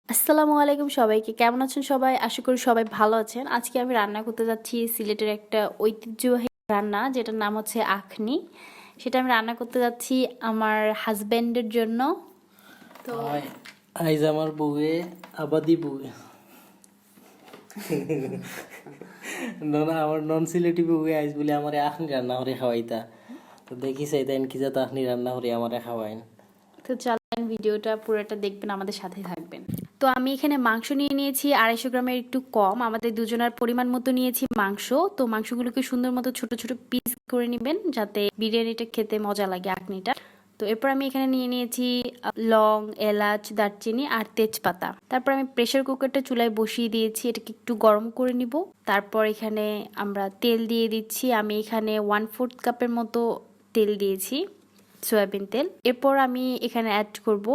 আসসালামু আলাইকুম সবাইকে। কেমন আছেন সবাই? আশা করি সবাই ভালো আছেন। আজকে আমি রান্না করতে যাচ্ছি সিলেটের একটা ঐতিহ্যবাহী রান্না যেটার নাম হচ্ছে আখনি। সেটা আমি রান্না করতে যাচ্ছি আমার হাজব্যান্ডের জন্য। তো আইজ আমার বউয়ে আবাদি বউয়ে আমার নন সিলেটি বউয়ে আইজ বলে আমার আখনি রান্না করে খাওয়াইতা। তো দেখি চাইতেন কি যাতে আখনি রান্না করে আমারে খাওয়াইন। তো চলেন ভিডিওটা পুরোটা দেখবেন, আমাদের সাথে থাকবেন। তো আমি এখানে মাংস নিয়ে নিয়েছি 250 গ্রামের একটু কম, আমাদের দুজনের পরিমাণ মতো নিয়েছি মাংস। তো মাংসগুলোকে সুন্দর মতো ছোট ছোট পিস করে নেবেন যাতে বিরিয়ানিটা খেতে মজা লাগে আখনিটা। তো এরপর আমি এখানে নিয়ে নিয়েছি লং, এলাচ, দারচিনি আর তেজপাতা। তারপর আমি প্রেসার কুকারটা চুলায় বসিয়ে দিয়েছি, এটাকে একটু গরম করে নিব। তারপর এখানে আমরা তেল দিয়ে দিচ্ছি। আমি এখানে 1/4 কাপের মতো তেল দিয়েছি, সয়াবিন তেল। এরপর আমি এখানে অ্যাড করব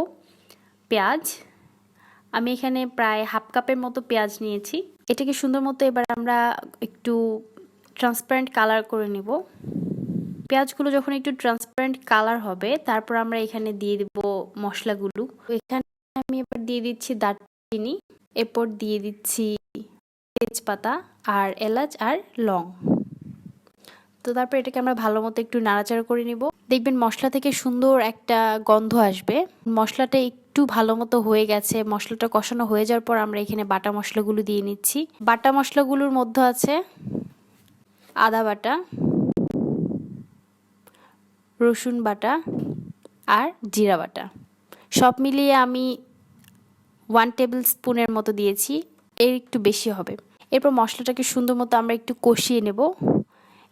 পেঁয়াজ। আমি এখানে প্রায় হাফ কাপের মতো পেঁয়াজ নিয়েছি। এটাকে সুন্দর মতো এবার আমরা একটু ট্রান্সপারেন্ট কালার করে নিব। পেঁয়াজগুলো যখন একটু ট্রান্সপারেন্ট কালার হবে তারপর আমরা এখানে দিয়ে দেব মশলাগুলো। এখানে আমি এবার দিয়ে দিচ্ছি দারচিনি, এরপর দিয়ে দিচ্ছি তেজপাতা আর এলাচ আর লং। তো তারপর এটাকে আমরা ভালো মতো একটু নাড়াচাড়া করে নিব। দেখবেন মশলা থেকে সুন্দর একটা গন্ধ আসবে। মশলাটা একটু ভালো মতো হয়ে গেছে, মশলাটা কষানো হয়ে যাওয়ার পর আমরা এখানে বাটা মশলাগুলো দিয়ে নিচ্ছি। বাটা মশলাগুলোর মধ্যে আছে আদা বাটা, রসুন বাটা আর জিরা বাটা। সব মিলিয়ে আমি 1 টেবিল স্পুনের মতো দিয়েছি, এর একটু বেশি হবে। এরপর মশলাটাকে সুন্দর মতো আমরা একটু কষিয়ে নেব।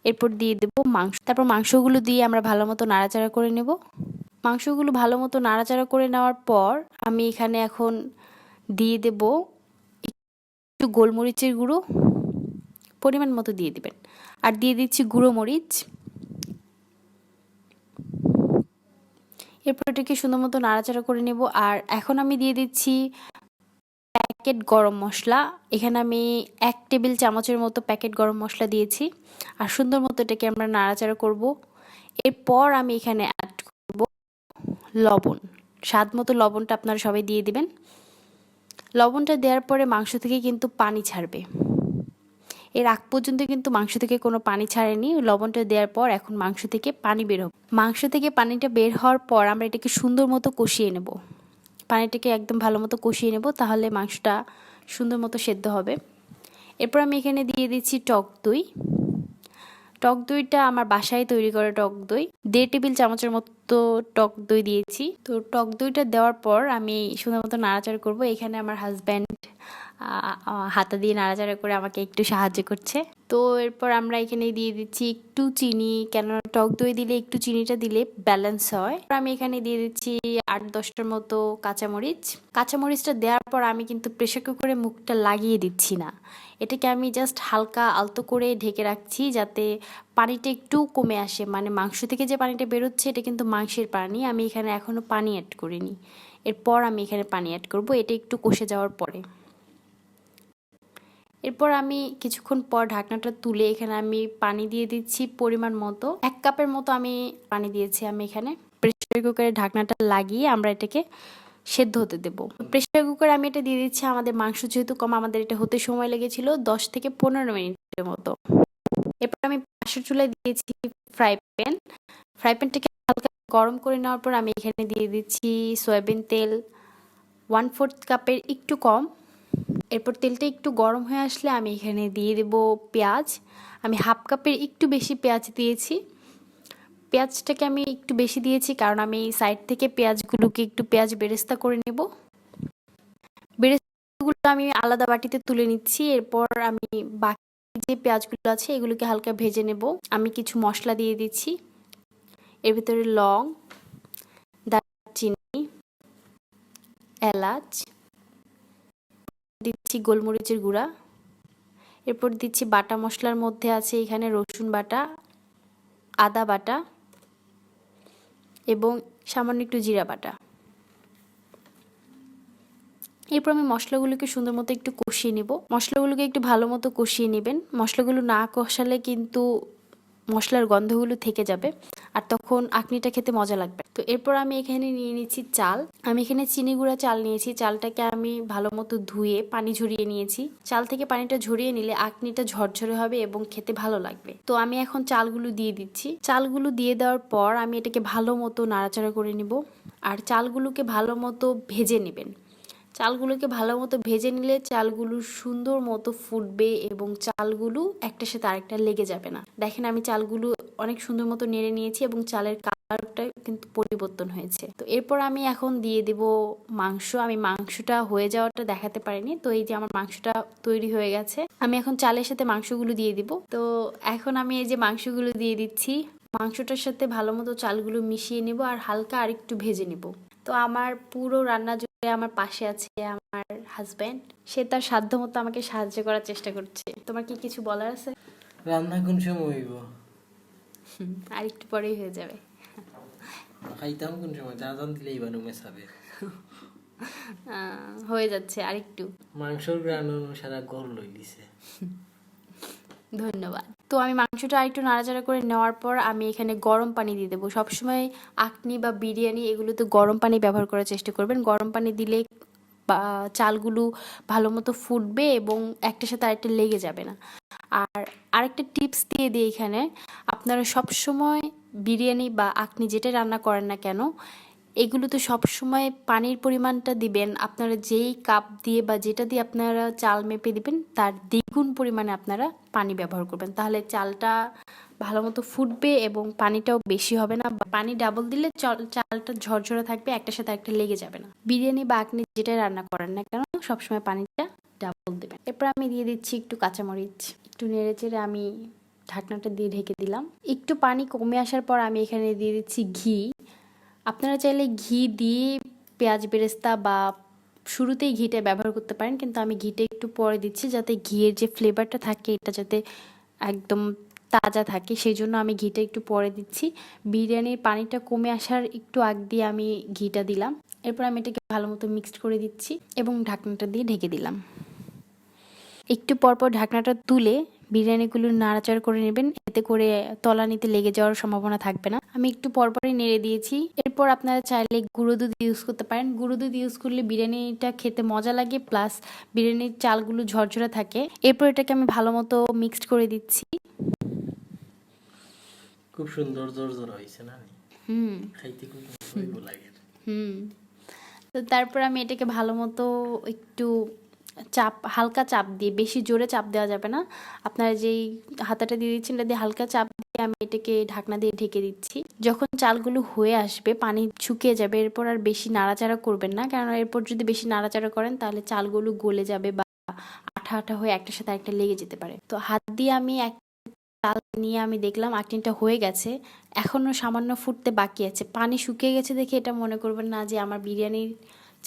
এরপর দিয়ে দেব মাংস। তারপর মাংসগুলো দিয়ে আমরা ভালো মতো নাড়াচাড়া করে নেব। মাংসগুলো ভালো মতো নাড়াচাড়া করে নেওয়ার পর আমি এখানে এখন দিয়ে দেব একটু গোলমরিচের গুঁড়ো, পরিমাণ মতো দিয়ে দিবেন। আর দিয়ে দিচ্ছি গুঁড়ো মরিচ। এরপর এটাকে সুন্দর মতো নাড়াচাড়া করে নেব। আর এখন আমি দিয়ে দিচ্ছি প্যাকেট গরম মশলা। এখানে আমি 1 টেবিল চামচের মতো প্যাকেট গরম মশলা দিয়েছি। আর সুন্দর মতো এটাকে আমরা নাড়াচাড়া করব। এরপর আমি এখানে অ্যাড করব লবণ। স্বাদ মতো লবণটা আপনারা সবাই দিয়ে দিবেন। লবণটা দেওয়ার পরে মাংস থেকে কিন্তু পানি ছাড়বে। এর আগ পর্যন্ত কিন্তু মাংস থেকে কোনো পানি ছাড়েনি। লবণটা দেওয়ার পর এখন মাংস থেকে পানি বের হবে। মাংস থেকে পানিটা বের হওয়ার পর আমরা এটাকে সুন্দর মতো কষিয়ে নেব। পানিটাকে একদম ভালো মতো কষিয়ে নেব, তাহলে মাংসটা সুন্দর মতো সেদ্ধ হবে। এরপর আমি এখানে দিয়ে দিচ্ছি টক দই। টক দইটা আমার বাসায় তৈরি করা টক দই, 1.5 টেবিল চামচের মতো টক দই দিয়েছি। তো টক দইটা দেওয়ার পর আমি সুন্দর মতো নাড়াচাড়া করব। এখানে আমার হাজব্যান্ড হাতা দিয়ে নাড়াচাড়া করে আমাকে একটু সাহায্য করছে। তো এরপর আমরা এখানে দিয়ে দিচ্ছি একটু চিনি, কেননা টক দই দিলে একটু চিনিটা দিলে ব্যালেন্স হয়। আমি এখানে দিয়ে দিচ্ছি 8-10টার মতো কাঁচামরিচ। কাঁচামরিচটা দেওয়ার পর আমি কিন্তু প্রেসার কুকারে মুখটা লাগিয়ে দিচ্ছি না, এটাকে আমি জাস্ট হালকা আলতো করে ঢেকে রাখছি যাতে পানিটা একটু কমে আসে। মানে মাংস থেকে যে পানিটা বেরোচ্ছে এটা কিন্তু মাংসের পানি, আমি এখানে এখনো পানি অ্যাড করিনি। এরপর আমি এখানে পানি অ্যাড করব, এটা একটু কষে যাওয়ার পরে। এরপর আমি কিছুক্ষণ পর ঢাকনাটা তুলে এখানে আমি পানি দিয়ে দিচ্ছি পরিমাণ মতো। 1 কাপের মতো আমি পানি দিয়েছি। আমি এখানে প্রেসার কুকারের ঢাকনাটা লাগিয়ে আমরা এটাকে সেদ্ধ হতে দেব। প্রেসার কুকারে আমি এটা দিয়ে দিচ্ছি। আমাদের মাংস যেহেতু কম, আমাদের এটা হতে সময় লেগেছিল 10 থেকে 15 মিনিটের মতো। এরপর আমি পাশের চুলায় দিয়েছি ফ্রাই প্যান। ফ্রাই প্যানটাকে হালকা গরম করে নেওয়ার পর আমি এখানে দিয়ে দিচ্ছি সয়াবিন তেল 1/4 কাপের একটু কম। এরপর তেলটা একটু গরম হয়ে আসলে আমি এখানে দিয়ে দেব পেঁয়াজ। আমি হাফ কাপের একটু বেশি পেঁয়াজ দিয়েছি। পেঁয়াজটাকে আমি একটু বেশি দিয়েছি কারণ আমি সাইড থেকে পেঁয়াজগুলোকে একটু পেঁয়াজ বেরেস্তা করে নেব। বেরেস্তাগুলো আমি আলাদা বাটিতে তুলে নিচ্ছি। এরপর আমি বাকি যে পেঁয়াজগুলো আছে এগুলোকে হালকা ভেজে নেব। আমি কিছু মশলা দিয়ে দিচ্ছি, এর ভিতরে লং, দারচিনি, এলাচ, দিচ্ছি গোলমরিচের গুঁড়া। এরপর দিচ্ছি বাটা মশলার মধ্যে আছে এখানে রসুন বাটা, আদা বাটা এবং সামান্য একটু জিরা বাটা। এরপর আমি মশলাগুলোকে সুন্দর মতো একটু কষিয়ে নেব। মশলাগুলোকে একটু ভালো মতো কষিয়ে নেবেন। মশলাগুলো না কষালে কিন্তু মশলার গন্ধগুলো থেকে যাবে আর তখন আখনিটা খেতে মজা লাগবে। তো এরপর আমি এখানে নিয়ে নিচ্ছি চাল। আমি এখানে চিনি গুঁড়া চাল নিয়েছি। চালটাকে আমি ভালো মতো ধুয়ে পানি ঝরিয়ে নিয়েছি। চাল থেকে পানিটা ঝরিয়ে নিলে আখনিটা ঝরঝরে হবে এবং খেতে ভালো লাগবে। তো আমি এখন চালগুলো দিয়ে দিচ্ছি। চালগুলো দিয়ে দেওয়ার পর আমি এটাকে ভালো মতো নাড়াচাড়া করে নিব। আর চালগুলোকে ভালো মতো ভেজে নেবেন। চালগুলোকে ভালো মতো ভেজে নিলে চালগুলো সুন্দর মতো ফুটবে এবং চালগুলো একটার সাথে আরেকটা লেগে যাবে না। দেখেন আমি চালগুলো অনেক সুন্দর মতো নেড়ে নিয়েছি এবং চালের কালারটা কিন্তু পরিবর্তন হয়েছে। তো এরপর আমি এখন দিয়ে দেব মাংস। আমি মাংসটা হয়ে যাওয়াটা দেখাতে পারিনি। তো এই যে আমার মাংসটা তৈরি হয়ে গেছে। আমি এখন চালের সাথে মাংসগুলো দিয়ে দিব। তো এখন আমি এই যে মাংসগুলো দিয়ে দিচ্ছি। মাংসটার সাথে ভালো মতো চালগুলো মিশিয়ে নেব আর হালকা আরেকটু ভেজে নেব। তো আমার পুরো রান্না জুড়ে আমার পাশে আছে আমার হাজব্যান্ড। সে তার সাধ্য মতো আমাকে সাহায্য করার চেষ্টা করছে। তোমার কি কিছু বলার আছে? রান্না কোন সময় হইব? আর একটু পরেই হয়ে যাবে। খাইতাম কোন সময়? আজান দিলেই বানুমে সাবে। হয়ে যাচ্ছে আর একটু। মাংসর গ্রান সারা গর লই দিছে। ধন্যবাদ। তো আমি মাংসটা আরেকটু নাড়াচাড়া করে নেওয়ার পর আমি এখানে গরম পানি দিয়ে দেবো। সবসময় আখনি বা বিরিয়ানি এগুলোতে গরম পানি ব্যবহার করার চেষ্টা করবেন। গরম পানি দিলে চালগুলো ভালো মতো ফুটবে এবং একটার সাথে আরেকটা লেগে যাবে না। আর আরেকটা টিপস দিয়ে দিই এখানে, আপনারা সবসময় বিরিয়ানি বা আখনি যেটা রান্না করেন না কেন এগুলো তো সবসময় পানির পরিমাণটা দিবেন আপনারা যেই কাপ দিয়ে বা যেটা দিয়ে আপনারা চাল মেপে দিবেন তার দ্বিগুণ পরিমাণে আপনারা পানি ব্যবহার করবেন। তাহলে চালটা ভালো মতো ফুটবে এবং পানিটাও বেশি হবে না। পানি ডাবল দিলে চালটা ঝরঝরে থাকবে, একটার সাথে একটা লেগে যাবে না। বিরিয়ানি বা আখনি যেটাই রান্না করেন না কেন সবসময় পানিটা ডাবল দেবেন। এরপর আমি দিয়ে দিচ্ছি একটু কাঁচামরিচ। একটু নেড়ে চেড়ে আমি ঢাকনাটা দিয়ে ঢেকে দিলাম। একটু পানি কমে আসার পর আমি এখানে দিয়ে দিচ্ছি ঘি। আপনারা চাইলে ঘি দিয়ে পেঁয়াজ বেরেস্তা বা শুরুতেই ঘিটা ব্যবহার করতে পারেন, কিন্তু আমি ঘিটা একটু পরে দিচ্ছি যাতে ঘিয়ের যে ফ্লেভারটা থাকে এটা যাতে একদম তাজা থাকে, সেই জন্য আমি ঘিটা একটু পরে দিচ্ছি। বিরিয়ানির পানিটা কমে আসার একটু আগ দিয়ে আমি ঘিটা দিলাম। এরপর আমি এটাকে ভালো মতো মিক্সড করে দিচ্ছি এবং ঢাকনাটা দিয়ে ঢেকে দিলাম। একটু পরপর ঢাকনাটা তুলে বিরিয়ানিগুলো নাড়াচাড়া করে নেবেন, এতে করে তলানিতে লেগে যাওয়ার সম্ভাবনা থাকবে না। আমি একটু পরপরই নেড়ে দিয়েছি। এরপর আপনারা চাইলে গুঁড়ো দুধ ইউজ করতে পারেন। গুঁড়ো দুধ ইউজ করলে বিরিয়ানিটা খেতে মজা লাগে, প্লাস বিরিয়ানির চালগুলো ঝরঝরে থাকে। এরপর এটাকে আমি ভালো মতো মিক্সড করে দিচ্ছি। খুব সুন্দর জোর হয়েছে না? খাইতে খুব ভালো লাগে। তো তারপর আমি এটাকে ভালো মতো একটু হালকা চাপ দিয়ে, বেশি জোরে চাপ দেওয়া যাবে না। আপনারা যেই হাতাটা দিয়ে দিচ্ছেন এটা দিয়ে হালকা চাপ দিয়ে আমি এটাকে ঢাকনা দিয়ে ঢেকে দিচ্ছি। যখন চালগুলো হয়ে আসবে পানি শুকিয়ে যাবে, এরপর আর বেশি নাড়াচাড়া করবেন না, কারণ এরপর যদি বেশি নাড়াচাড়া করেন তাহলে চালগুলো গলে যাবে বা আঠা আঠা হয়ে একটার সাথে একটা লেগে যেতে পারে। তো হাত দিয়ে আমি চাল নিয়ে আমি দেখলাম আখনিটা হয়ে গেছে, এখনো সামান্য ফুটতে বাকি আছে। পানি শুকিয়ে গেছে দেখে এটা মনে করবেন না যে আমার বিরিয়ানির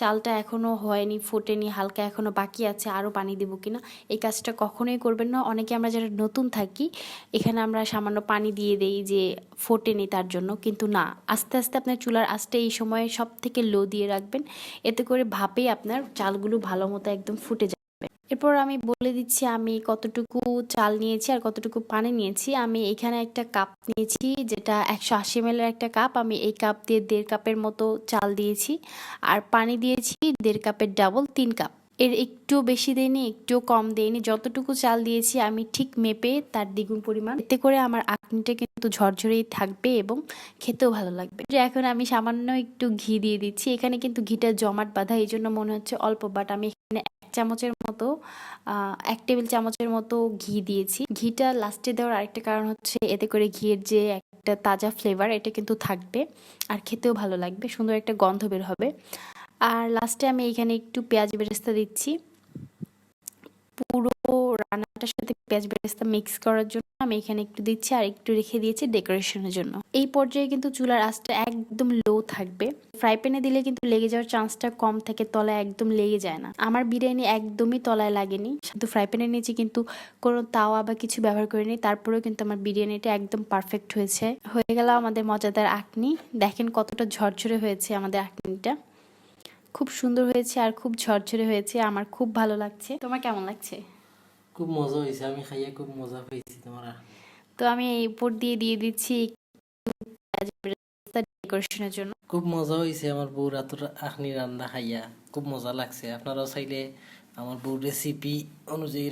চালটা এখনো হয়নি, ফোটেনি, হালকা এখনো বাকি আছে, আরও পানি দেবো কিনা। এই কাজটা কখনোই করবেন না। অনেকে আমরা যারা নতুন থাকি এখানে আমরা সামান্য পানি দিয়ে দেই যে ফোটেনি তার জন্য, কিন্তু না, আস্তে আস্তে আপনার চুলার আঁচটা এই সময় সব থেকে লো দিয়ে রাখবেন, এতে করে ভাপেই আপনার চালগুলো ভালো মতো একদম ফুটে যাবে। এরপর আমি বলে দিচ্ছি আমি কতটুকু চাল নিয়েছি আর কতটুকু পানি নিয়েছি। আমি এখানে একটা কাপ নিয়েছি যেটা 180 ml একটা কাপ। আমি এই কাপ দিয়ে 1.5 কাপের মতো চাল দিয়েছি আর পানি দিয়েছি 1.5 কাপের ডাবল 3 কাপ। এর একটু বেশি দেয়নি, একটু কম দেয়নি, যতটুকু চাল দিয়েছি আমি ঠিক মেপে তার দ্বিগুণ পরিমাণ। এতে করে আমার আখনিটা কিন্তু ঝরঝরেই থাকবে এবং খেতেও ভালো লাগবে। এখন আমি সামান্য একটু ঘি দিয়ে দিচ্ছি। এখানে কিন্তু ঘিটা জমাট বাঁধা, এই জন্য মনে হচ্ছে অল্প, বাট আমি এখানে 1 টেবিল চামচের মতো ঘি দিয়েছি। ঘিটা লাস্টে দেওয়ার আরেকটা কারণ হচ্ছে এতে করে ঘিয়ের যে একটা তাজা ফ্লেভার এটা কিন্তু থাকবে আর খেতেও ভালো লাগবে, সুন্দর একটা গন্ধ বের হবে। আর লাস্টে আমি এখানে একটু পেঁয়াজ বেরেস্তা দিচ্ছি। পুরো রান্নাটার সাথে পেঁয়াজ বেরেস্তা মিক্স করার জন্য আমি এখানে একটু দিচ্ছি আর একটু রেখে দিয়েছি ডেকোরেশনের জন্য। এই পর্যায়ে কিন্তু চুলার আঁচটা একদম লো থাকবে। ফ্রাই প্যানে দিলে কিন্তু লেগে যাওয়ার চান্সটা কম থাকে, তলায় একদম লেগে যায় না। আমার বিরিয়ানি একদমই তলায় লাগেনি, শুধু ফ্রাই প্যানে নিয়েছি, কিন্তু কোনো তাওয়া বা কিছু ব্যবহার করিনি, তারপরেও কিন্তু আমার বিরিয়ানিটা একদম পারফেক্ট হয়েছে। হয়ে গেল আমাদের মজাদার আখনি। দেখেন কতটা ঝরঝরে হয়েছে আমাদের আখনিটা, খুব সুন্দর হয়েছে আর খুব ঝরঝরে হয়েছে। আমার খুব ভালো লাগছে। তোমার কেমন লাগছে? খুব মজা হয়েছে, আমি খাইয়া খুব মজা পেয়েছি। তোমার তো আমি এই উপর দিয়ে দিয়ে দিচ্ছি ডেকোরেশনের জন্য। খুব মজা হয়েছে আমার বউর রাতের আখনি রান্না খাইয়া, খুব মজা লাগছে। আপনারাও চাইলে আমার বউর রেসিপি অনুযায়ী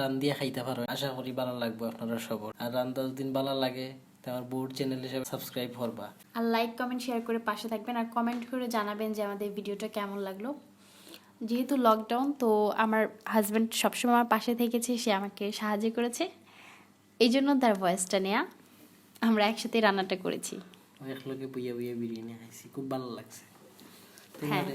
রান্ধিয়া খাইতে পারো। আশা করি ভালো লাগবে আপনারা সবার। আর রান্না যদি ভালো লাগে তো আমার বউর চ্যানেল হিসেবে সাবস্ক্রাইব করবা। আর লাইক কমেন্ট শেয়ার করে পাশে থাকবেন, আর কমেন্ট করে জানাবেন যে আমাদের ভিডিওটা কেমন লাগলো। যেহেতু লকডাউন, তো আমার হাজব্যান্ড সবসময় আমার পাশে থেকেছে, সে আমাকে সাহায্য করেছে, এই জন্য তার ভয়েসটা নেয়া। আমরা একসাথে রান্নাটা করেছি। একলগে বইয়া বইয়া বিরিয়ানি খাইছি, খুব ভালো লাগছে। হ্যাঁ,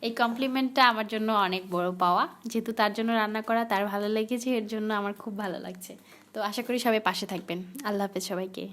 এই কমপ্লিমেন্টটা আমার জন্য অনেক বড় পাওয়া। যেহেতু তার জন্য রান্না করা, তার ভালো লেগেছে, এর জন্য আমার খুব ভালো লাগছে। তো আশা করি সবাই পাশে থাকবেন। আল্লাহ হাফেজ সবাইকে।